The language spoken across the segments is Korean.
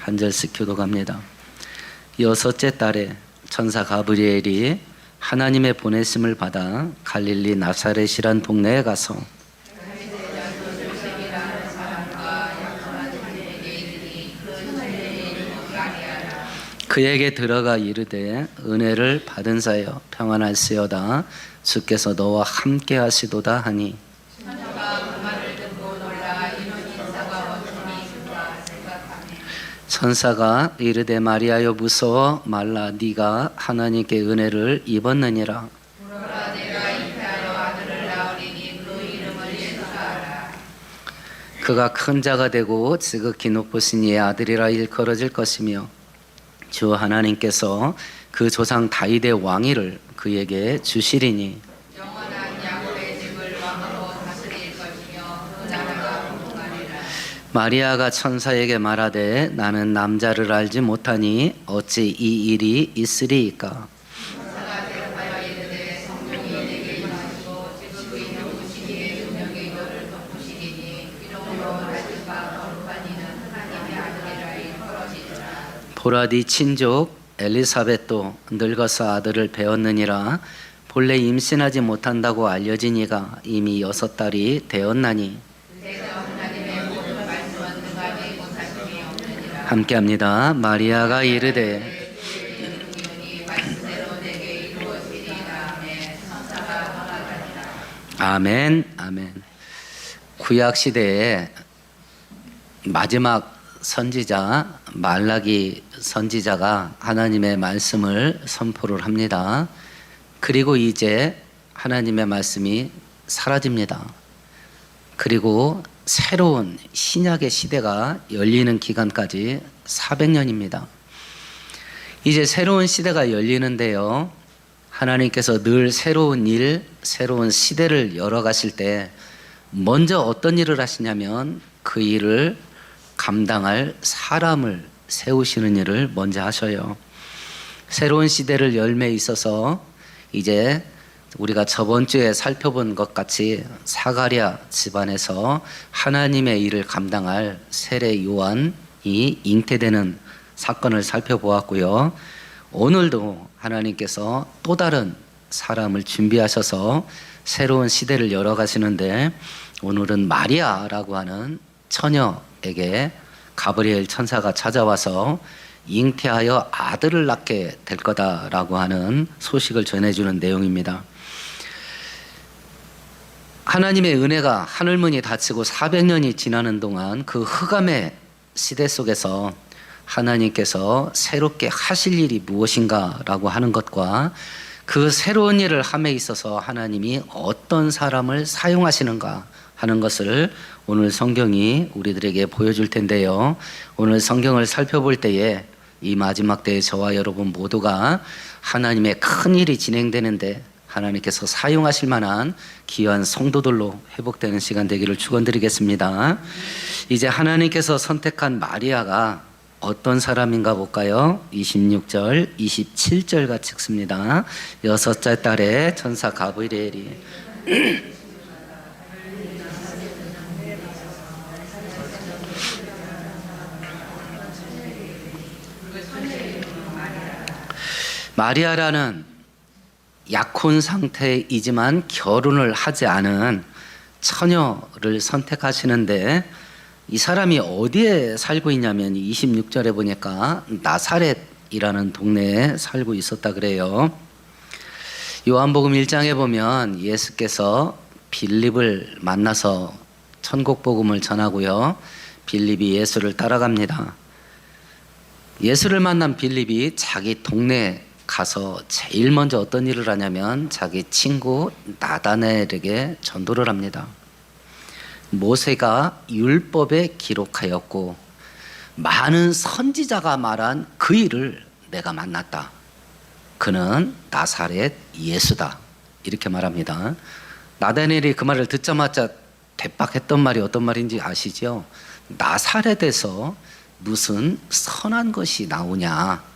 한 절씩 교독합니다. 여섯째 달에 천사 가브리엘이 하나님의 보내심을 받아 갈릴리 나사렛이란 동네에 가서 그에게 들어가 이르되 은혜를 받은 자여 평안할지어다 주께서 너와 함께 하시도다 하니 천사가 이르되 마리아여 무서워 말라 네가 하나님께 은혜를 입었느니라. 그가 큰 자가 되고 지극히 높으신 이의 아들이라 일컬어질 것이며 주 하나님께서 그 조상 다윗의 왕위를 그에게 주시리니 마리아가 천사에게 말하되 나는 남자를 알지 못하니 어찌 이 일이 있으리이까. 보라 네 친족 엘리사벳도 늙어서 아들을 배었느니라. 본래 임신하지 못한다고 알려진 이가 이미 6달이 되었나니. 함께합니다. 마리아가 이르되 아멘 아멘. 구약 시대에 마지막 선지자 말라기 선지자가 하나님의 말씀을 선포를 합니다. 그리고 이제 하나님의 말씀이 사라집니다. 그리고 새로운 신약의 시대가 열리는 기간까지 400년입니다. 이제 새로운 시대가 열리는데요. 하나님께서 늘 새로운 일, 새로운 시대를 열어가실 때 먼저 어떤 일을 하시냐면 그 일을 감당할 사람을 세우시는 일을 먼저 하셔요. 새로운 시대를 열매에 있어서 이제 우리가 저번 주에 살펴본 것 같이 사가랴 집안에서 하나님의 일을 감당할 세례 요한이 잉태되는 사건을 살펴보았고요. 오늘도 하나님께서 또 다른 사람을 준비하셔서 새로운 시대를 열어가시는데 오늘은 마리아라고 하는 처녀에게 가브리엘 천사가 찾아와서 잉태하여 아들을 낳게 될 거다라고 하는 소식을 전해주는 내용입니다. 하나님의 은혜가 하늘문이 닫히고 400년이 지나는 동안 그 흑암의 시대 속에서 하나님께서 새롭게 하실 일이 무엇인가라고 하는 것과 그 새로운 일을 함에 있어서 하나님이 어떤 사람을 사용하시는가 하는 것을 오늘 성경이 우리들에게 보여줄 텐데요. 오늘 성경을 살펴볼 때에 이 마지막 때에 저와 여러분 모두가 하나님의 큰 일이 진행되는데 하나님께서 사용하실 만한 귀한 성도들로 회복되는 시간 되기를 축원드리겠습니다. 이제 하나님께서 선택한 마리아가 어떤 사람인가 볼까요? 26절, 27절 같이 읽습니다. 6째 달에 천사 가브리엘이 마리아라는 약혼 상태이지만 결혼을 하지 않은 처녀를 선택하시는데 이 사람이 어디에 살고 있냐면 26절에 보니까 나사렛이라는 동네에 살고 있었다 그래요. 요한복음 1장에 보면 예수께서 빌립을 만나서 천국복음을 전하고요. 빌립이 예수를 따라갑니다. 예수를 만난 빌립이 자기 동네에 가서 제일 먼저 어떤 일을 하냐면 자기 친구 나다나엘에게 전도를 합니다. 모세가 율법에 기록하였고 많은 선지자가 말한 그 일을 내가 만났다. 그는 나사렛 예수다. 이렇게 말합니다. 나다나엘이 그 말을 듣자마자 대박했던 말이 어떤 말인지 아시죠? 나사렛에서 무슨 선한 것이 나오냐.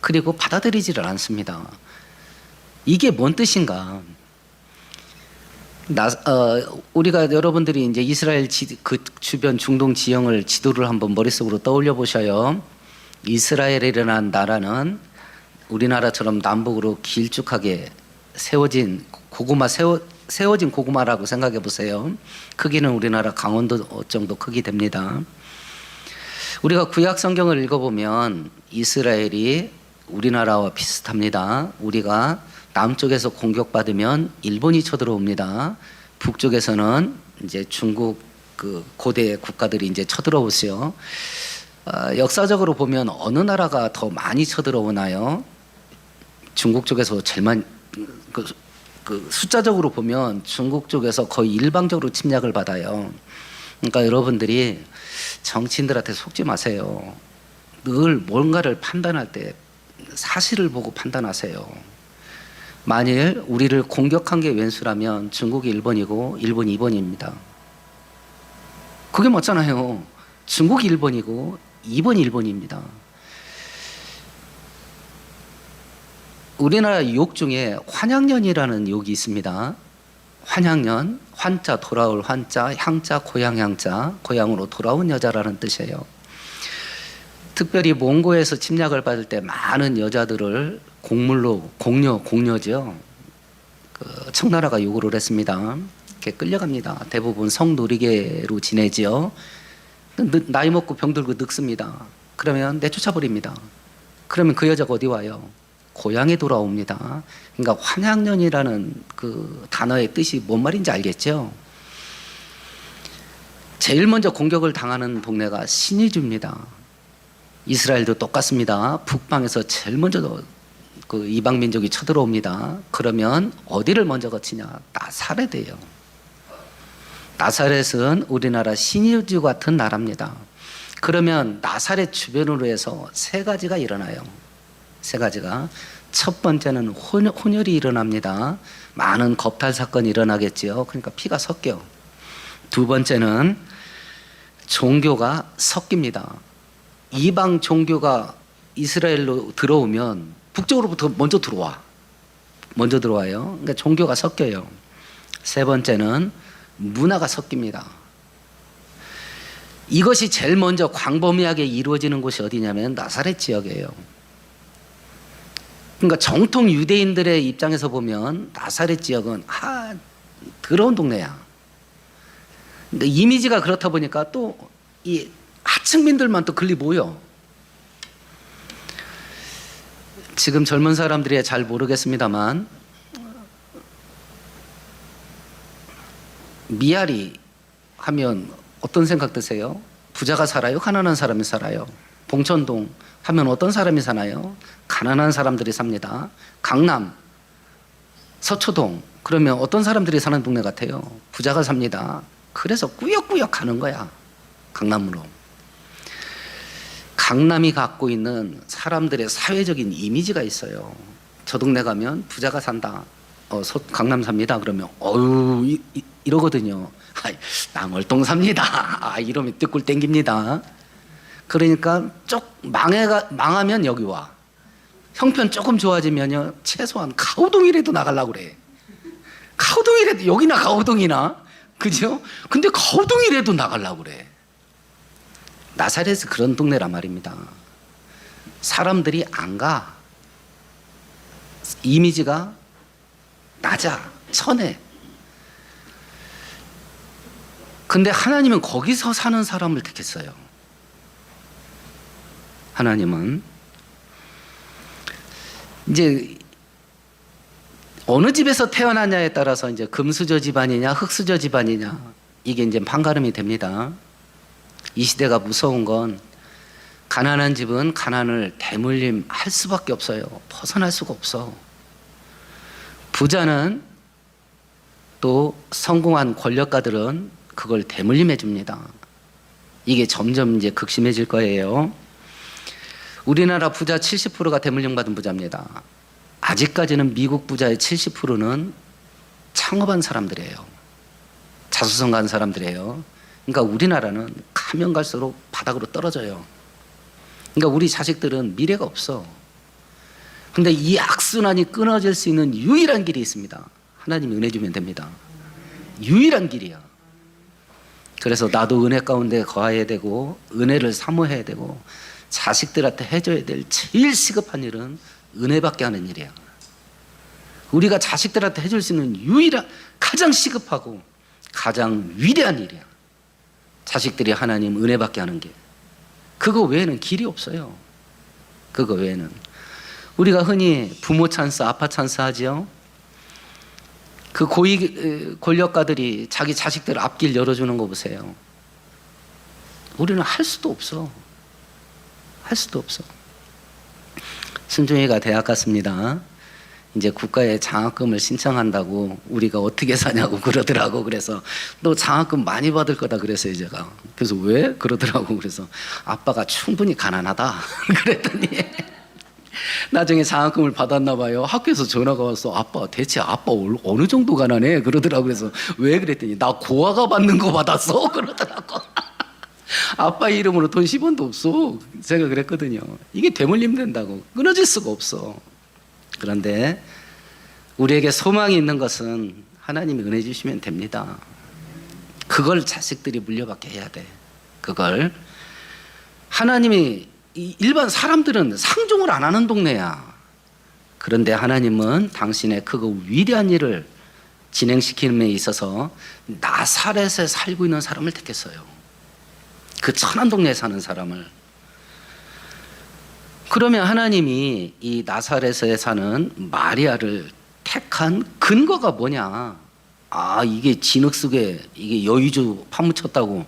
그리고 받아들이지를 않습니다. 이게 뭔 뜻인가? 우리가 여러분들이 이제 이스라엘 그 주변 중동 지형을 지도를 한번 머릿속으로 떠올려 보셔요. 이스라엘이라는 나라는 우리나라처럼 남북으로 길쭉하게 세워진 세워진 고구마라고 생각해 보세요. 크기는 우리나라 강원도 정도 크기 됩니다. 우리가 구약 성경을 읽어보면 이스라엘이 우리나라와 비슷합니다. 우리가 남쪽에서 공격받으면 일본이 쳐들어옵니다. 북쪽에서는 이제 중국 그 고대 국가들이 이제 쳐들어오죠. 역사적으로 보면 어느 나라가 더 많이 쳐들어오나요? 중국 쪽에서 제일 많이 그 숫자적으로 보면 중국 쪽에서 거의 일방적으로 침략을 받아요. 그러니까 여러분들이 정치인들한테 속지 마세요. 늘 뭔가를 판단할 때 사실을 보고 판단하세요. 만일 우리를 공격한 게 왼수라면 중국이 1번이고 일본이 2번입니다. 그게 맞잖아요. 중국이 1번이고 2번이 1번입니다. 우리나라 욕 중에 환양년이라는 욕이 있습니다. 환양년, 환자 돌아올 환자, 향자 고향 향자, 고향으로 돌아온 여자라는 뜻이에요. 특별히 몽고에서 침략을 받을 때 많은 여자들을 공물로 공녀죠. 그 청나라가 요구를 했습니다. 이렇게 끌려갑니다. 대부분 성노리개로 지내지요. 나이 먹고 병들고 늙습니다. 그러면 내쫓아 버립니다. 그러면 그 여자가 어디 와요? 고향에 돌아옵니다. 그러니까 환양년이라는 그 단어의 뜻이 뭔 말인지 알겠죠? 제일 먼저 공격을 당하는 동네가 신의주입니다. 이스라엘도 똑같습니다. 북방에서 제일 먼저 그 이방 민족이 쳐들어옵니다. 그러면 어디를 먼저 거치냐? 나사렛이에요. 나사렛은 우리나라 신의주 같은 나라입니다. 그러면 나사렛 주변으로 해서 세 가지가 일어나요. 세 가지가. 첫 번째는 혼혈이 일어납니다. 많은 겁탈 사건이 일어나겠지요. 그러니까 피가 섞여. 두 번째는 종교가 섞입니다. 이방 종교가 이스라엘로 들어오면 북쪽으로부터 먼저 들어와요. 그러니까 종교가 섞여요. 세 번째는 문화가 섞입니다. 이것이 제일 먼저 광범위하게 이루어지는 곳이 어디냐면 나사렛 지역이에요. 그러니까 정통 유대인들의 입장에서 보면 나사렛 지역은 더러운 동네야. 그러니까 이미지가 그렇다 보니까 또 이 하층민들만 또 걸리 모여. 지금 젊은 사람들이 잘 모르겠습니다만 미아리 하면 어떤 생각 드세요? 부자가 살아요? 가난한 사람이 살아요? 봉천동 하면 어떤 사람이 사나요? 가난한 사람들이 삽니다. 강남, 서초동 그러면 어떤 사람들이 사는 동네 같아요? 부자가 삽니다. 그래서 꾸역꾸역 가는 거야. 강남으로. 강남이 갖고 있는 사람들의 사회적인 이미지가 있어요. 저 동네 가면 부자가 산다. 강남 삽니다. 그러면 이러거든요. 남월동 삽니다. 이러면 뜨꿀 땡깁니다. 그러니까 망하면 여기 와. 형편 조금 좋아지면요 최소한 가우동이라도 나가려고 그래. 가우동이라도 여기나 가우동이나 그죠? 근데 가우동이라도 나가려고 그래. 나사렛은 그런 동네란 말입니다. 사람들이 안 가. 이미지가 낮아, 천해. 근데 하나님은 거기서 사는 사람을 택했어요. 하나님은 이제 어느 집에서 태어나냐에 따라서 이제 금수저 집안이냐 흙수저 집안이냐 이게 이제 판가름이 됩니다. 이 시대가 무서운 건 가난한 집은 가난을 대물림 할 수밖에 없어요. 벗어날 수가 없어. 부자는 또 성공한 권력가들은 그걸 대물림해 줍니다. 이게 점점 이제 극심해질 거예요. 우리나라 부자 70%가 대물림 받은 부자입니다. 아직까지는 미국 부자의 70%는 창업한 사람들이에요. 자수성 간 사람들이에요. 그러니까 우리나라는 가면 갈수록 바닥으로 떨어져요. 그러니까 우리 자식들은 미래가 없어. 근데 이 악순환이 끊어질 수 있는 유일한 길이 있습니다. 하나님이 은혜 주면 됩니다. 유일한 길이야. 그래서 나도 은혜 가운데 거해야 되고 은혜를 사모해야 되고 자식들한테 해줘야 될 제일 시급한 일은 은혜받게 하는 일이야. 우리가 자식들한테 해줄 수 있는 유일한 가장 시급하고 가장 위대한 일이야. 자식들이 하나님 은혜받게 하는 게. 그거 외에는 길이 없어요. 그거 외에는. 우리가 흔히 부모 찬스, 아빠 찬스 하죠. 그 고위 권력가들이 자기 자식들 앞길 열어주는 거 보세요. 우리는 할 수도 없어. 할 수도 없어. 순종이가 대학 갔습니다. 이제 국가에 장학금을 신청한다고 우리가 어떻게 사냐고 그러더라고. 그래서 너 장학금 많이 받을 거다 그랬어요, 제가. 그래서 왜? 그러더라고. 그래서 아빠가 충분히 가난하다. 그랬더니 나중에 장학금을 받았나 봐요. 학교에서 전화가 왔어. 아빠 대체 아빠 어느 정도 가난해? 그러더라고. 그래서 왜? 그랬더니 나 고아가 받는 거 받았어. 그러더라고. 아빠 이름으로 돈 10원도 없어. 제가 그랬거든요. 이게 되물림 된다고. 끊어질 수가 없어. 그런데 우리에게 소망이 있는 것은 하나님이 은혜 주시면 됩니다. 그걸 자식들이 물려받게 해야 돼. 그걸. 하나님이 일반 사람들은 상종을 안 하는 동네야. 그런데 하나님은 당신의 크고 위대한 일을 진행시키는 데 있어서 나사렛에 살고 있는 사람을 택했어요. 그 천한 동네에 사는 사람을. 그러면 하나님이 이 나사렛에 사는 마리아를 택한 근거가 뭐냐? 아, 이게 진흙 속에 이게 여의주 파묻혔다고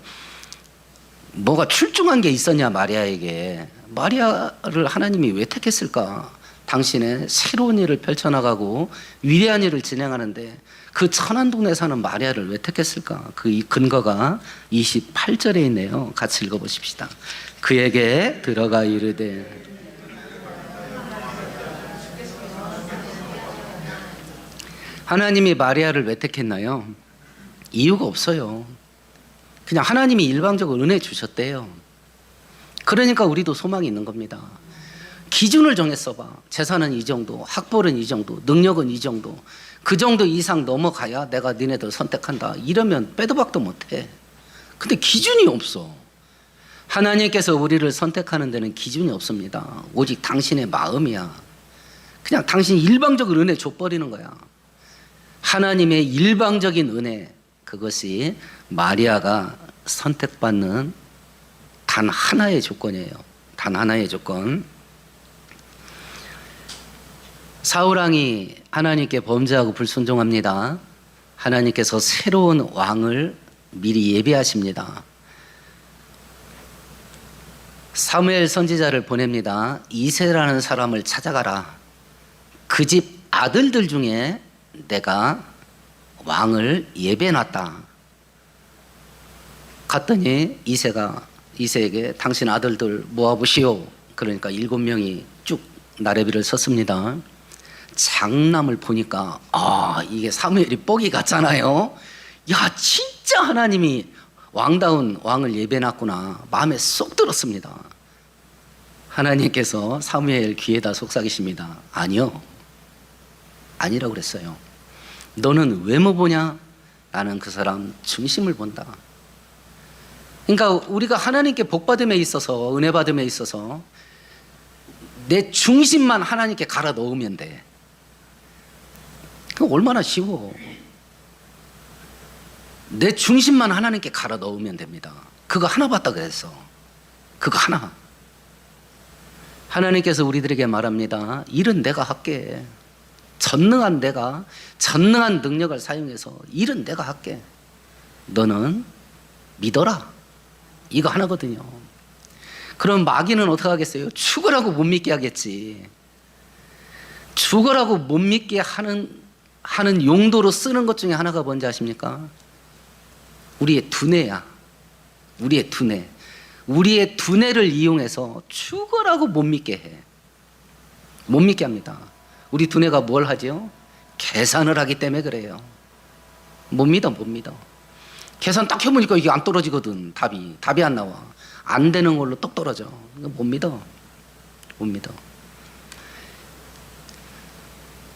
뭐가 출중한 게 있었냐, 마리아에게. 마리아를 하나님이 왜 택했을까? 당신의 새로운 일을 펼쳐나가고 위대한 일을 진행하는데 그 천한 동네에 사는 마리아를 왜 택했을까? 그 근거가 28절에 있네요. 같이 읽어보십시다. 그에게 들어가 이르되 하나님이 마리아를 왜 택했나요? 이유가 없어요. 그냥 하나님이 일방적으로 은혜 주셨대요. 그러니까 우리도 소망이 있는 겁니다. 기준을 정했어 봐. 재산은 이 정도, 학벌은 이 정도, 능력은 이 정도. 그 정도 이상 넘어가야 내가 니네들 선택한다. 이러면 빼도 박도 못해. 근데 기준이 없어. 하나님께서 우리를 선택하는 데는 기준이 없습니다. 오직 당신의 마음이야. 그냥 당신이 일방적으로 은혜 줘버리는 거야. 하나님의 일방적인 은혜, 그것이 마리아가 선택받는 단 하나의 조건이에요. 단 하나의 조건. 사울왕이 하나님께 범죄하고 불순종합니다. 하나님께서 새로운 왕을 미리 예비하십니다. 사무엘 선지자를 보냅니다. 이새라는 사람을 찾아가라. 그 집 아들들 중에 내가 왕을 예배해놨다. 갔더니 이새에게 당신 아들들 모아보시오. 그러니까 7명이 쭉 나래비를 섰습니다. 장남을 보니까 이게 사무엘이 뻑이 같잖아요. 야, 진짜 하나님이 왕다운 왕을 예배해놨구나. 마음에 쏙 들었습니다. 하나님께서 사무엘 귀에다 속삭이십니다. 아니요, 아니라고 그랬어요. 너는 외모 보냐? 나는 그 사람 중심을 본다. 그러니까 우리가 하나님께 복받음에 있어서, 은혜 받음에 있어서 내 중심만 하나님께 갈아 넣으면 돼. 그거 얼마나 쉬워. 내 중심만 하나님께 갈아 넣으면 됩니다. 그거 하나 봤다 그랬어. 그거 하나. 하나님께서 우리들에게 말합니다. 일은 내가 할게. 전능한 내가, 전능한 능력을 사용해서 일은 내가 할게. 너는 믿어라. 이거 하나거든요. 그럼 마귀는 어떻게 하겠어요? 죽으라고 못 믿게 하겠지. 죽으라고 못 믿게 하는 용도로 쓰는 것 중에 하나가 뭔지 아십니까? 우리의 두뇌야. 우리의 두뇌. 우리의 두뇌를 이용해서 죽으라고 못 믿게 해. 못 믿게 합니다. 우리 두뇌가 뭘 하죠? 계산을 하기 때문에 그래요. 못 믿어. 계산 딱 해보니까 이게 안 떨어지거든. 답이 안 나와. 안 되는 걸로 똑 떨어져. 못 믿어.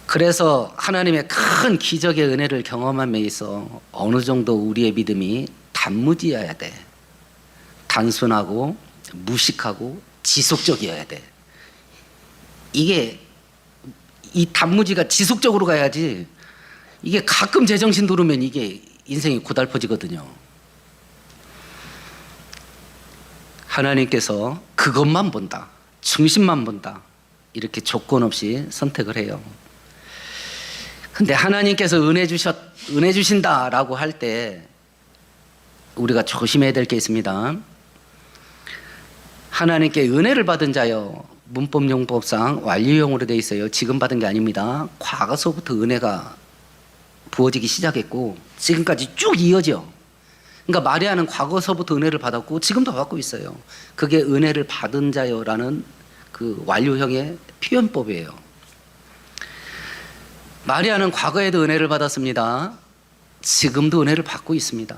그래서 하나님의 큰 기적의 은혜를 경험함에 있어 어느 정도 우리의 믿음이 단무지여야 돼. 단순하고 무식하고 지속적이어야 돼. 이게 이 단무지가 지속적으로 가야지, 이게 가끔 제정신 돌으면 이게 인생이 고달퍼지거든요. 하나님께서 그것만 본다, 중심만 본다, 이렇게 조건 없이 선택을 해요. 근데 하나님께서 은혜 주신다라고 할 때 우리가 조심해야 될 게 있습니다. 하나님께 은혜를 받은 자요, 문법 용법상 완료형으로 되어 있어요. 지금 받은 게 아닙니다. 과거서부터 은혜가 부어지기 시작했고 지금까지 쭉 이어져. 그러니까 마리아는 과거서부터 은혜를 받았고 지금도 받고 있어요. 그게 은혜를 받은 자요라는 그 완료형의 표현법이에요. 마리아는 과거에도 은혜를 받았습니다. 지금도 은혜를 받고 있습니다.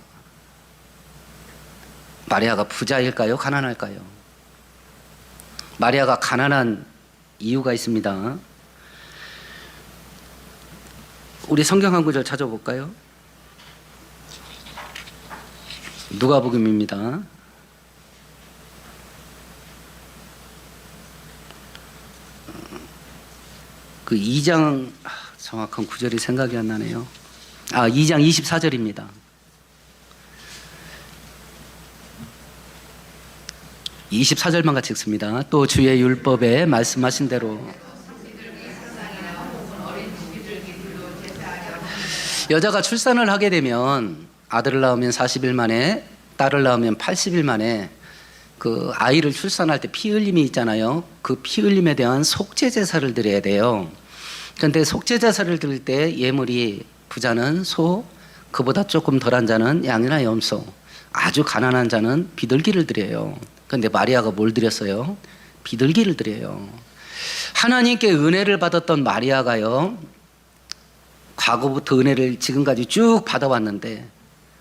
마리아가 부자일까요? 가난할까요? 마리아가 가난한 이유가 있습니다. 우리 성경 한 구절 찾아볼까요? 누가복음입니다. 그 2장 정확한 구절이 생각이 안 나네요. 2장 24절입니다. 24절만 같이 읽습니다. 또 주의 율법에 말씀하신 대로 여자가 출산을 하게 되면 아들을 낳으면 40일 만에, 딸을 낳으면 80일 만에 그 아이를 출산할 때 피 흘림이 있잖아요. 그 피 흘림에 대한 속죄 제사를 드려야 돼요. 그런데 속죄 제사를 드릴 때 예물이 부자는 소, 그보다 조금 덜한 자는 양이나 염소, 아주 가난한 자는 비둘기를 드려요. 그런데 마리아가 뭘 드렸어요? 비둘기를 드려요. 하나님께 은혜를 받았던 마리아가요, 과거부터 은혜를 지금까지 쭉 받아왔는데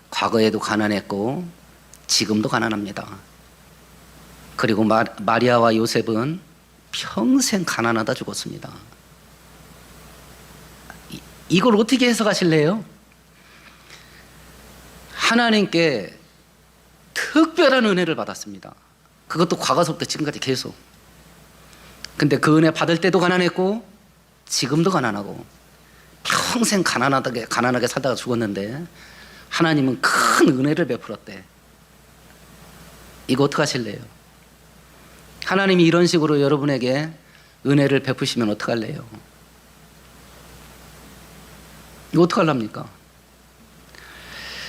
과거에도 가난했고 지금도 가난합니다. 그리고 마리아와 요셉은 평생 가난하다 죽었습니다. 이걸 어떻게 해석하실래요? 하나님께 특별한 은혜를 받았습니다. 그것도 과거서부터 지금까지 계속. 근데 그 은혜 받을 때도 가난했고 지금도 가난하고 평생 가난하게 살다가 죽었는데 하나님은 큰 은혜를 베풀었대. 이거 어떡하실래요? 하나님이 이런 식으로 여러분에게 은혜를 베푸시면 어떡할래요? 이거 어떡하랍니까?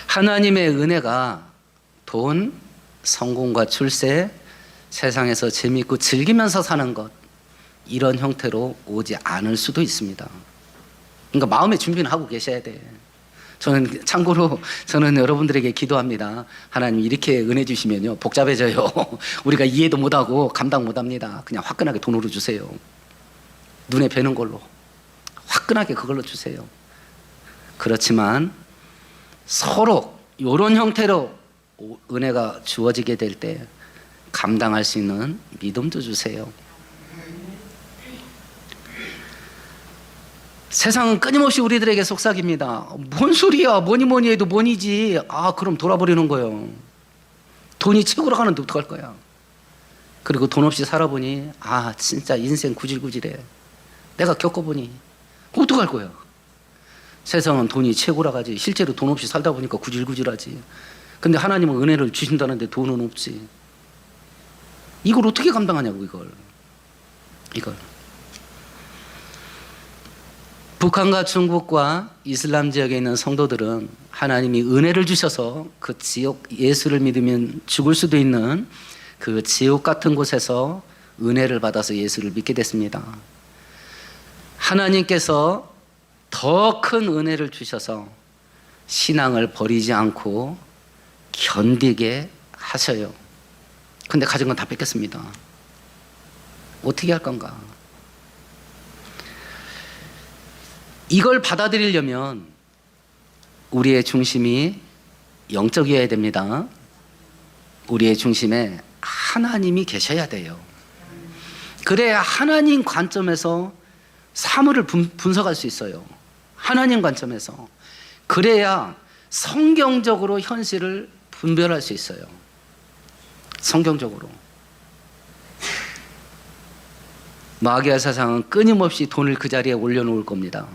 하나님의 은혜가 돈, 성공과 출세, 세상에서 재미있고 즐기면서 사는 것, 이런 형태로 오지 않을 수도 있습니다. 그러니까 마음의 준비는 하고 계셔야 돼. 참고로 저는 여러분들에게 기도합니다. 하나님 이렇게 은혜 주시면요 복잡해져요. 우리가 이해도 못하고 감당 못합니다. 그냥 화끈하게 돈으로 주세요. 눈에 뵈는 걸로 화끈하게 그걸로 주세요. 그렇지만 서로 이런 형태로 은혜가 주어지게 될 때 감당할 수 있는 믿음도 주세요. 세상은 끊임없이 우리들에게 속삭입니다. 뭔 소리야, 뭐니 해도 뭐니지. 그럼 돌아버리는 거예요. 돈이 최고로 가는데 어떡할 거야. 그리고 돈 없이 살아보니 진짜 인생 구질구질해. 내가 겪어보니 어떡할 거야. 세상은 돈이 최고라 가지. 실제로 돈 없이 살다 보니까 구질구질하지. 근데 하나님은 은혜를 주신다는데 돈은 없지. 이걸 어떻게 감당하냐고. 이걸 북한과 중국과 이슬람 지역에 있는 성도들은 하나님이 은혜를 주셔서 그 지옥, 예수를 믿으면 죽을 수도 있는 그 지옥 같은 곳에서 은혜를 받아서 예수를 믿게 됐습니다. 하나님께서 더 큰 은혜를 주셔서 신앙을 버리지 않고 견디게 하셔요. 근데 가진 건 다 뺏겼습니다. 어떻게 할 건가? 이걸 받아들이려면 우리의 중심이 영적이어야 됩니다. 우리의 중심에 하나님이 계셔야 돼요. 그래야 하나님 관점에서 사물을 분석할 수 있어요. 하나님 관점에서. 그래야 성경적으로 현실을 분별할 수 있어요. 성경적으로. 마귀의 세상은 끊임없이 돈을 그 자리에 올려놓을 겁니다.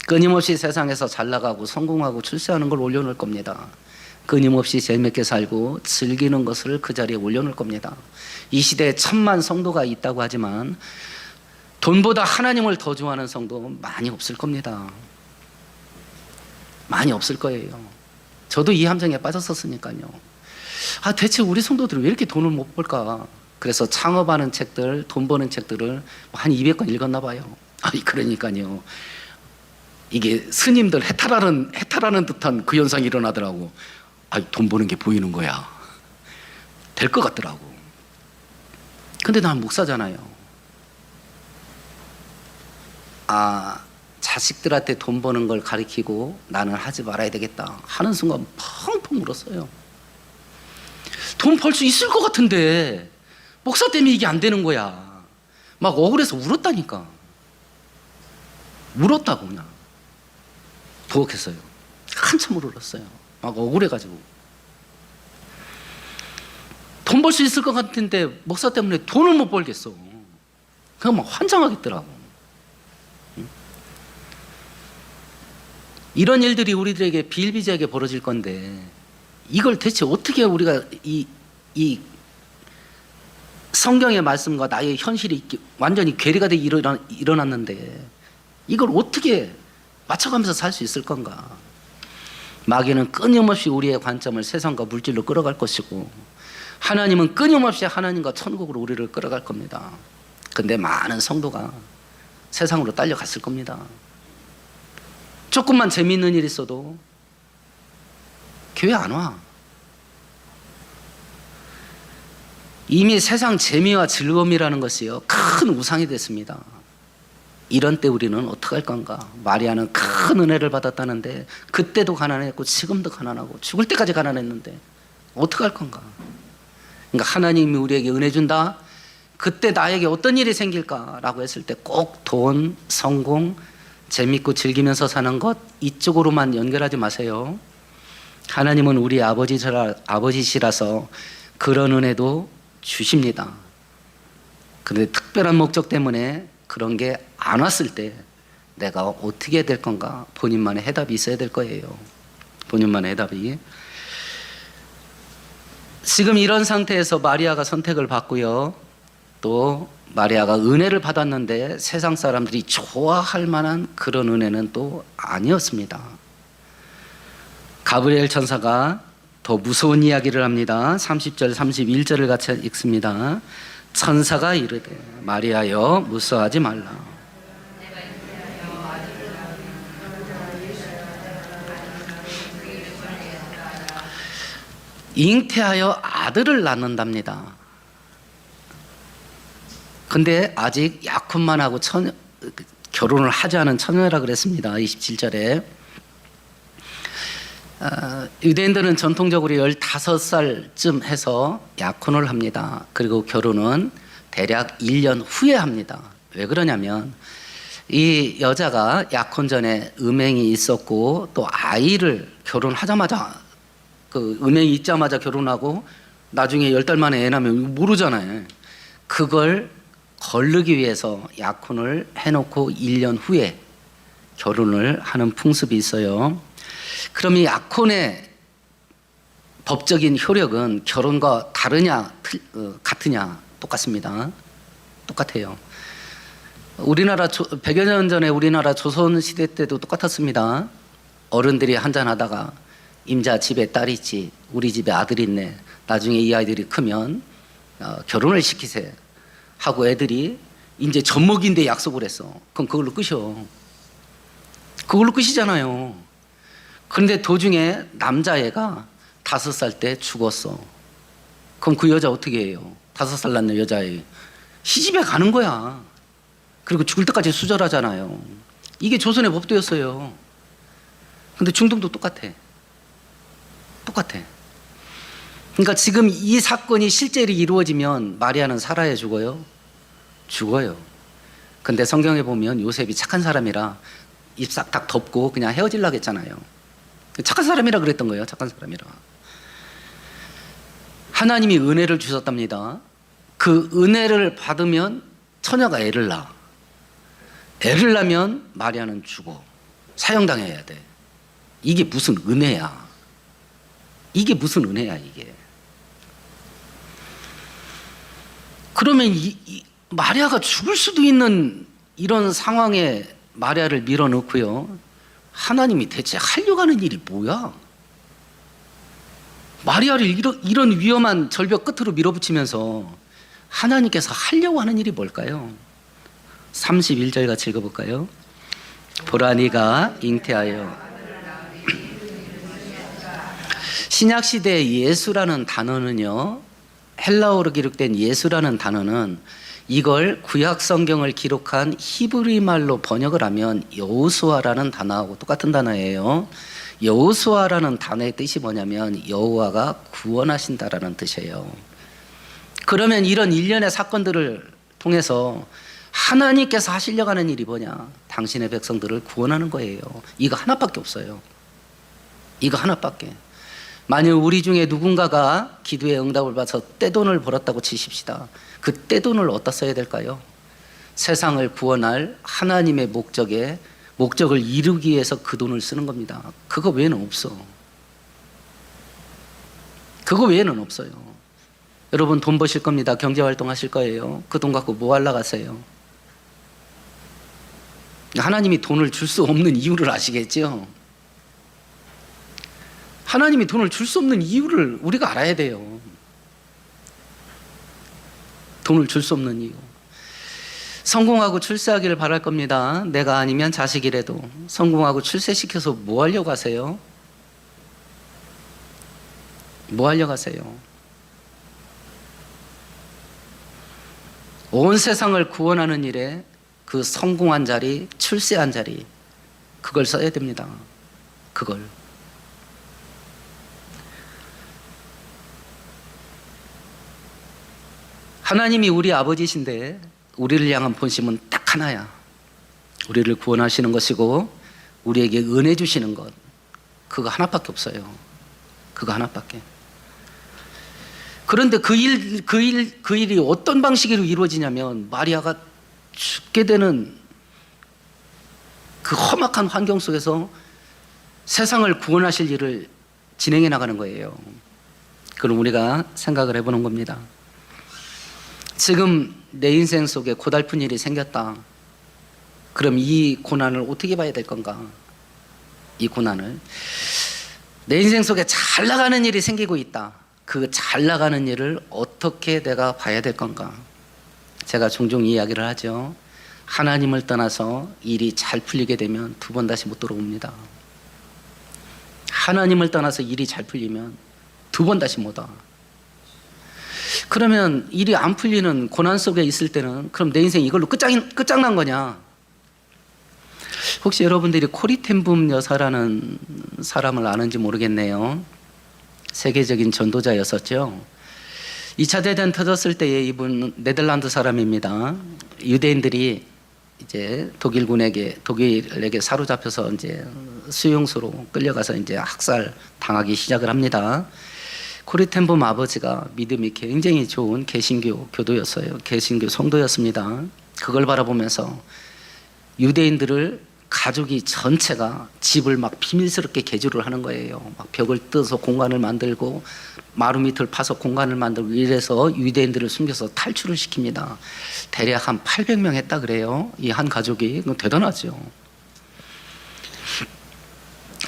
끊임없이 세상에서 잘 나가고 성공하고 출세하는 걸 올려놓을 겁니다. 끊임없이 재밌게 살고 즐기는 것을 그 자리에 올려놓을 겁니다. 이 시대에 1000만 성도가 있다고 하지만 돈보다 하나님을 더 좋아하는 성도 많이 없을 겁니다. 많이 없을 거예요. 저도 이 함정에 빠졌었으니까요. 대체 우리 성도들은 왜 이렇게 돈을 못 벌까? 그래서 창업하는 책들, 돈 버는 책들을 한 200권 읽었나 봐요. 그러니까요. 이게 스님들 해탈하는 듯한 그 현상이 일어나더라고. 돈 버는 게 보이는 거야. 될 것 같더라고. 근데 난 목사잖아요. 자식들한테 돈 버는 걸 가르치고 나는 하지 말아야 되겠다 하는 순간 펑펑 울었어요. 돈 벌 수 있을 것 같은데 목사 때문에 이게 안 되는 거야. 막 억울해서 울었다니까. 울었다고 그냥. 부엌했어요. 한참 울었어요. 막 억울해가지고. 돈 벌 수 있을 것 같은데 목사 때문에 돈을 못 벌겠어. 그냥 막 환장하겠더라고. 이런 일들이 우리들에게 비일비재하게 벌어질 건데 이걸 대체 어떻게 우리가 이 성경의 말씀과 나의 현실이 완전히 괴리가 돼 일어났는데 이걸 어떻게 맞춰가면서 살 수 있을 건가? 마귀는 끊임없이 우리의 관점을 세상과 물질로 끌어갈 것이고 하나님은 끊임없이 하나님과 천국으로 우리를 끌어갈 겁니다. 근데 많은 성도가 세상으로 딸려갔을 겁니다. 조금만 재미있는 일 있어도 교회 안 와. 이미 세상 재미와 즐거움이라는 것이요 큰 우상이 됐습니다. 이런 때 우리는 어떻게 할 건가? 마리아는 큰 은혜를 받았다는데 그때도 가난했고 지금도 가난하고 죽을 때까지 가난했는데 어떻게 할 건가? 그러니까 하나님이 우리에게 은혜 준다. 그때 나에게 어떤 일이 생길까라고 했을 때 꼭 돈, 성공, 재밌고 즐기면서 사는 것 이쪽으로만 연결하지 마세요. 하나님은 우리 아버지시라서 그런 은혜도 주십니다. 그런데 특별한 목적 때문에 그런 게 안 왔을 때 내가 어떻게 해야 될 건가? 본인만의 해답이 있어야 될 거예요. 본인만의 해답이. 지금 이런 상태에서 마리아가 선택을 받고요. 또 마리아가 은혜를 받았는데 세상 사람들이 좋아할 만한 그런 은혜는 또 아니었습니다. 가브리엘 천사가 더 무서운 이야기를 합니다. 30절 31절을 같이 읽습니다. 천사가 이르되 마리아여 무서워하지 말라. 잉태하여 아들을 낳는답니다. 근데 아직 약혼만 하고 결혼을 하지 않은 처녀라 그랬습니다. 27절에 유대인들은 전통적으로 15살쯤 해서 약혼을 합니다. 그리고 결혼은 대략 1년 후에 합니다. 왜 그러냐면 이 여자가 약혼 전에 음행이 있었고 또 아이를 결혼하자마자 그 음행이 있자마자 결혼하고 나중에 10달 만에 애 낳으면 모르잖아요. 그걸 거르기 위해서 약혼을 해놓고 1년 후에 결혼을 하는 풍습이 있어요. 그럼 이 약혼의 법적인 효력은 결혼과 다르냐 같으냐? 똑같습니다. 똑같아요. 우리나라 100여 년 전에 우리나라 조선시대 때도 똑같았습니다. 어른들이 한잔하다가 임자 집에 딸 있지, 우리 집에 아들 있네, 나중에 이 아이들이 크면 결혼을 시키세 하고 애들이 이제 젖먹인데 약속을 했어. 그럼 그걸로 끝이요. 그걸로 끝이잖아요. 그런데 도중에 남자애가 5살 때 죽었어. 그럼 그 여자 어떻게 해요? 5살 낳는 여자애 시집에 가는 거야. 그리고 죽을 때까지 수절하잖아요. 이게 조선의 법도였어요. 근데 중동도 똑같아. 똑같아. 그러니까 지금 이 사건이 실제로 이루어지면 마리아는 살아야 죽어요? 죽어요. 근데 성경에 보면 요셉이 착한 사람이라 입 싹 다 덮고 그냥 헤어지려고 했잖아요. 착한 사람이라 그랬던 거예요. 착한 사람이라. 하나님이 은혜를 주셨답니다. 그 은혜를 받으면 처녀가 애를 낳아. 애를 낳으면 마리아는 죽어. 사형당해야 돼. 이게 무슨 은혜야. 이게 무슨 은혜야 이게. 그러면 마리아가 죽을 수도 있는 이런 상황에 마리아를 밀어넣고요. 하나님이 대체 하려고 하는 일이 뭐야? 마리아를 이런 위험한 절벽 끝으로 밀어붙이면서 하나님께서 하려고 하는 일이 뭘까요? 31절 같이 읽어볼까요? 보라 네가 잉태하여. 신약시대의 예수라는 단어는요, 헬라어로 기록된 예수라는 단어는 이걸 구약 성경을 기록한 히브리 말로 번역을 하면 여호수아라는 단어하고 똑같은 단어예요. 여호수아라는 단어의 뜻이 뭐냐면 여호와가 구원하신다라는 뜻이에요. 그러면 이런 일련의 사건들을 통해서 하나님께서 하시려고 하는 일이 뭐냐? 당신의 백성들을 구원하는 거예요. 이거 하나밖에 없어요. 이거 하나밖에. 만일 우리 중에 누군가가 기도의 응답을 받아서 떼돈을 벌었다고 치십시다. 그 떼돈을 어디다 써야 될까요? 세상을 구원할 하나님의 목적을 이루기 위해서 그 돈을 쓰는 겁니다. 그거 외에는 없어. 그거 외에는 없어요. 여러분 돈 버실 겁니다. 경제활동 하실 거예요. 그 돈 갖고 뭐 하려고 하세요? 하나님이 돈을 줄 수 없는 이유를 아시겠죠? 하나님이 돈을 줄 수 없는 이유를 우리가 알아야 돼요. 돈을 줄 수 없는 이유. 성공하고 출세하기를 바랄 겁니다. 내가 아니면 자식이라도 성공하고 출세시켜서 뭐 하려고 하세요? 뭐 하려고 하세요? 온 세상을 구원하는 일에 그 성공한 자리, 출세한 자리, 그걸 써야 됩니다. 그걸. 하나님이 우리 아버지신데 우리를 향한 본심은 딱 하나야. 우리를 구원하시는 것이고 우리에게 은혜 주시는 것. 그거 하나밖에 없어요. 그거 하나밖에. 그런데 그 일이 어떤 방식으로 이루어지냐면 마리아가 죽게 되는 그 험악한 환경 속에서 세상을 구원하실 일을 진행해 나가는 거예요. 그럼 우리가 생각을 해보는 겁니다. 지금 내 인생 속에 고달픈 일이 생겼다. 그럼 이 고난을 어떻게 봐야 될 건가? 이 고난을. 내 인생 속에 잘 나가는 일이 생기고 있다. 그 잘 나가는 일을 어떻게 내가 봐야 될 건가? 제가 종종 이야기를 하죠. 하나님을 떠나서 일이 잘 풀리게 되면 두 번 다시 못 돌아옵니다. 하나님을 떠나서 일이 잘 풀리면 두 번 다시 못 와. 그러면 일이 안 풀리는 고난 속에 있을 때는 그럼 내 인생 이걸로 끝장난 거냐? 혹시 여러분들이 코리 텐붐 여사라는 사람을 아는지 모르겠네요. 세계적인 전도자였었죠. 2차 대전 터졌을 때에 이분 네덜란드 사람입니다. 유대인들이 이제 독일에게 사로잡혀서 이제 수용소로 끌려가서 이제 학살 당하기 시작을 합니다. 코리 텐붐 아버지가 믿음이 굉장히 좋은 개신교 교도였어요. 개신교 성도였습니다. 그걸 바라보면서 유대인들을 가족이 전체가 집을 막 비밀스럽게 개조를 하는 거예요. 막 벽을 뜯어서 공간을 만들고 마루 밑을 파서 공간을 만들고 이래서 유대인들을 숨겨서 탈출을 시킵니다. 대략 한 800명 했다 그래요. 이 한 가족이. 대단하죠.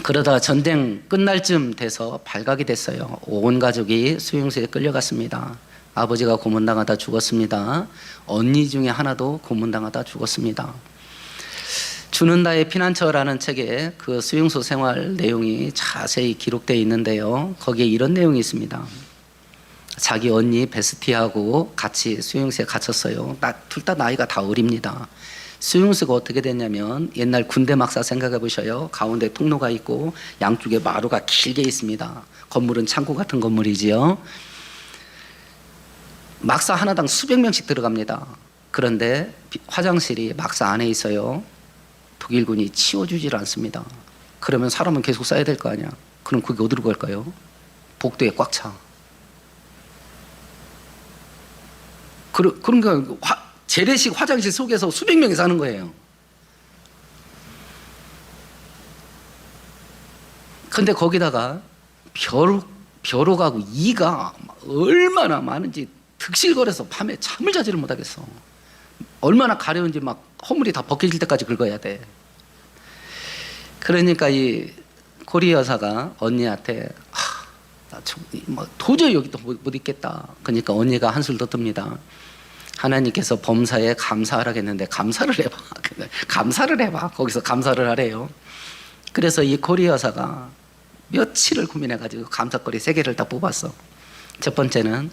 그러다 전쟁 끝날 쯤 돼서 발각이 됐어요. 온 가족이 수용소에 끌려갔습니다. 아버지가 고문당하다 죽었습니다. 언니 중에 하나도 고문당하다 죽었습니다. 주는 나의 피난처라는 책에 그 수용소 생활 내용이 자세히 기록되어 있는데요. 거기에 이런 내용이 있습니다. 자기 언니 베스티하고 같이 수용소에 갇혔어요. 둘 다 나이가 다 어립니다. 수용소가 어떻게 됐냐면 옛날 군대 막사 생각해 보셔요. 가운데 통로가 있고 양쪽에 마루가 길게 있습니다. 건물은 창고 같은 건물이지요. 막사 하나당 수백 명씩 들어갑니다. 그런데 화장실이 막사 안에 있어요. 독일군이 치워주질 않습니다. 그러면 사람은 계속 싸야 될 거 아니야. 그럼 그게 어디로 갈까요? 복도에 꽉 차. 그러니까 재래식 화장실 속에서 수백 명이 사는 거예요. 근데 거기다가 벼룩하고 이가 얼마나 많은지 득실거려서 밤에 잠을 자지를 못하겠어. 얼마나 가려운지 막 허물이 다 벗겨질 때까지 긁어야 돼. 그러니까 이 고리 여사가 언니한테 나 도저히 여기도 못 있겠다. 그러니까 언니가 한술 더 뜹니다. 하나님께서 범사에 감사하라고 했는데 감사를 해봐. 감사를 해봐. 거기서 감사를 하래요. 그래서 이 고리 여사가 며칠을 고민해가지고 감사거리 3개를 다 뽑았어. 첫 번째는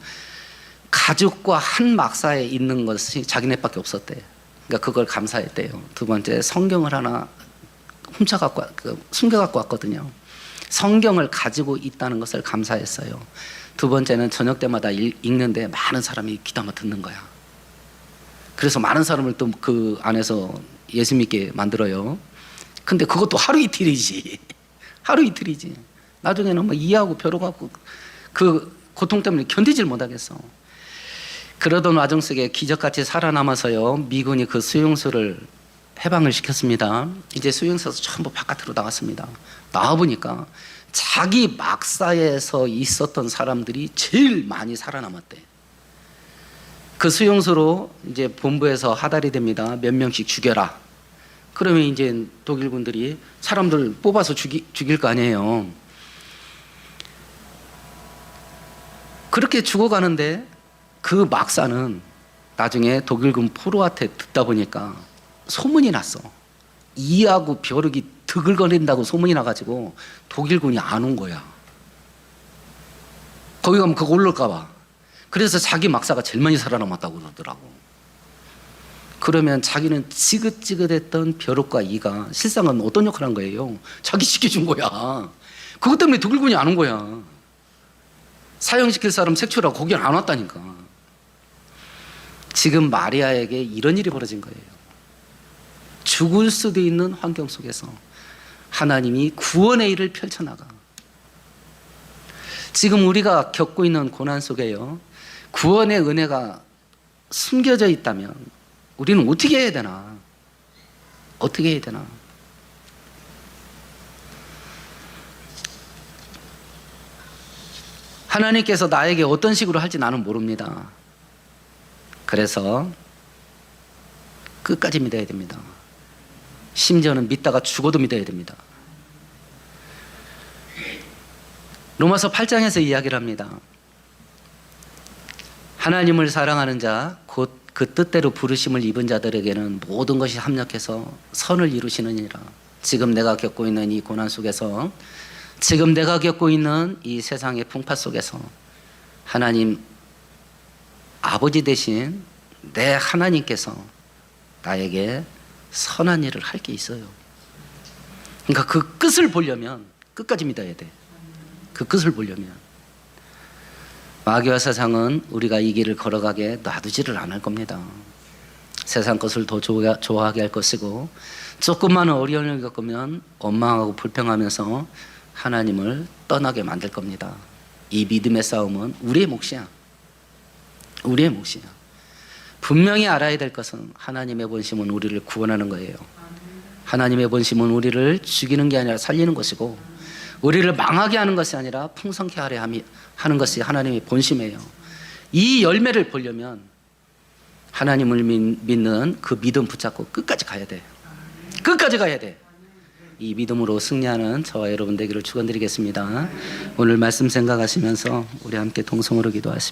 가죽과 한 막사에 있는 것이 자기네밖에 없었대. 그러니까 그걸 감사했대요. 두 번째, 성경을 하나 숨겨갖고 왔거든요. 성경을 가지고 있다는 것을 감사했어요. 두 번째는 저녁 때마다 읽는데 많은 사람이 귀담아 듣는 거야. 그래서 많은 사람을 또 그 안에서 예수 믿게 만들어요. 근데 그것도 하루 이틀이지. 하루 이틀이지. 나중에는 뭐 이해하고 벼룩하고 그 고통 때문에 견디질 못하겠어. 그러던 와중 속에 기적같이 살아남아서요, 미군이 그 수용소를 해방을 시켰습니다. 이제 수용소에서 전부 바깥으로 나왔습니다. 나와보니까 자기 막사에서 있었던 사람들이 제일 많이 살아남았대. 그 수용소로 이제 본부에서 하달이 됩니다. 몇 명씩 죽여라. 그러면 이제 독일군들이 사람들 뽑아서 죽일 거 아니에요. 그렇게 죽어가는데 그 막사는 나중에 독일군 포로한테 듣다 보니까 소문이 났어. 이하고 벼룩이 드글거린다고 소문이 나가지고 독일군이 안 온 거야. 거기 가면 그거 올라올까 봐. 그래서 자기 막사가 제일 많이 살아남았다고 그러더라고. 그러면 자기는 지긋지긋했던 벼룩과 이가 실상은 어떤 역할을 한 거예요? 자기 시켜준 거야. 그것 때문에 독일군이 안 온 거야. 사형시킬 사람 색출하고 거기 안 왔다니까. 지금 마리아에게 이런 일이 벌어진 거예요. 죽을 수도 있는 환경 속에서 하나님이 구원의 일을 펼쳐나가. 지금 우리가 겪고 있는 고난 속에요, 구원의 은혜가 숨겨져 있다면 우리는 어떻게 해야 되나? 어떻게 해야 되나? 하나님께서 나에게 어떤 식으로 할지 나는 모릅니다. 그래서 끝까지 믿어야 됩니다. 심지어는 믿다가 죽어도 믿어야 됩니다. 로마서 8장에서 이야기를 합니다. 하나님을 사랑하는 자, 곧 그 뜻대로 부르심을 입은 자들에게는 모든 것이 합력해서 선을 이루시느니라. 지금 내가 겪고 있는 이 고난 속에서, 지금 내가 겪고 있는 이 세상의 풍파 속에서 하나님 아버지 대신 내 하나님께서 나에게 선한 일을 할 게 있어요. 그러니까 그 끝을 보려면 끝까지 믿어야 돼. 그 끝을 보려면. 마귀와 세상은 우리가 이 길을 걸어가게 놔두지를 않을 겁니다. 세상 것을 더 좋아하게 할 것이고, 조금만 어려움을 겪으면 원망하고 불평하면서 하나님을 떠나게 만들 겁니다. 이 믿음의 싸움은 우리의 몫이야. 우리의 몫이야. 분명히 알아야 될 것은 하나님의 본심은 우리를 구원하는 거예요. 하나님의 본심은 우리를 죽이는 게 아니라 살리는 것이고, 우리를 망하게 하는 것이 아니라 풍성케 하려 하는 것이 하나님의 본심이에요. 이 열매를 보려면 하나님을 믿는 그 믿음 붙잡고 끝까지 가야 돼. 끝까지 가야 돼. 이 믿음으로 승리하는 저와 여러분 되기를 축원드리겠습니다. 오늘 말씀 생각하시면서 우리 함께 동성으로 기도하십시오.